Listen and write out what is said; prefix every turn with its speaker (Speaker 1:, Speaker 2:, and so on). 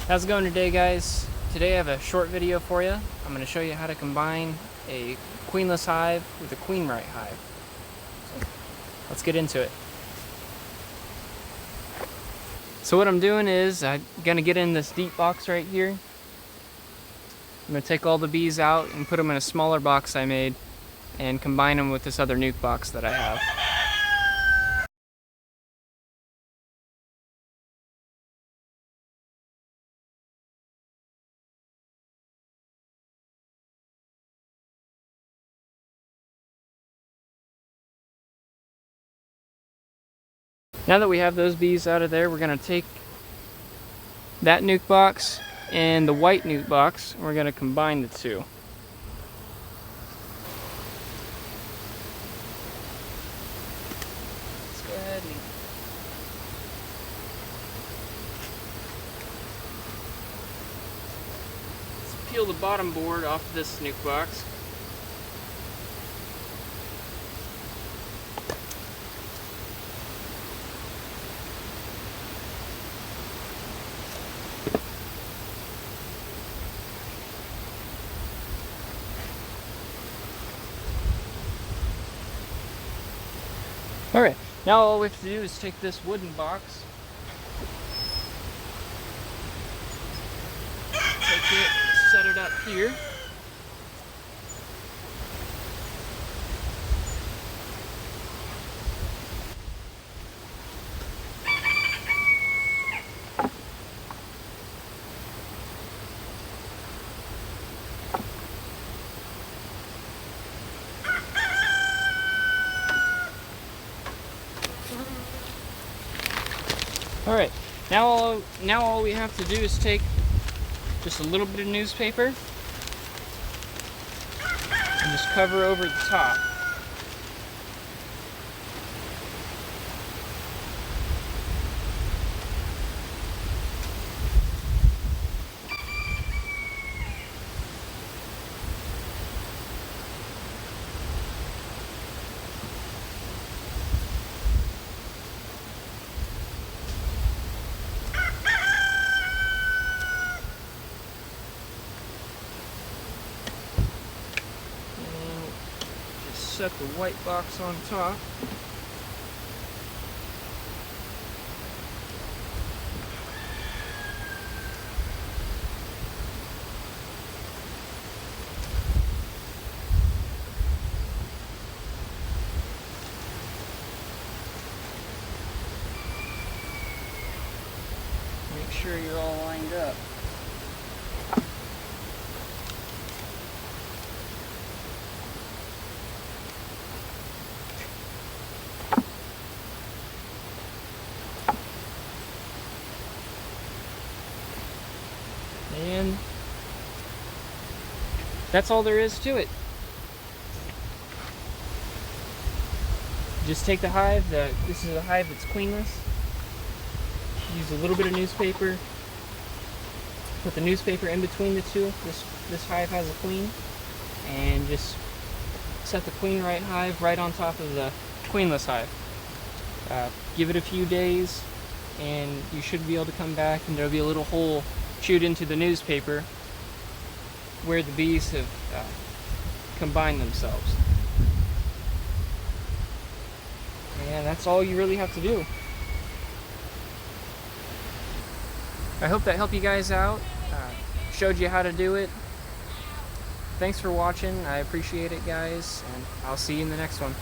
Speaker 1: How's it going today, guys? Today I have a short video for you. I'm going to show you how to combine a queenless hive with a queen right hive. So let's get into it. So what I'm doing is I'm going to get in this deep box right here. I'm going to take all the bees out and put them in a smaller box I made and combine them with this other nuke box that I have. Now that we have those bees out of there, we're going to take that nuke box and the white nuke box, and we're going to combine the two. Let's go ahead and peel the bottom board off of this nuke box. Alright, now all we have to do is take this wooden box, take it, set it up here. Alright, now all we have to do is take just a little bit of newspaper and just cover over the top. Set the white box on top. Make sure you're all lined up. And that's all there is to it. Just take the hive, this is a hive that's queenless. Use a little bit of newspaper. Put the newspaper in between the two. This hive has a queen. And just set the queen right hive right on top of the queenless hive. Give it a few days and you should be able to come back and there'll be a little hole chewed into the newspaper where the bees have combined themselves. And that's all you really have to do. I hope that helped you guys out, showed you how to do it. Thanks for watching, I appreciate it, guys, and I'll see you in the next one.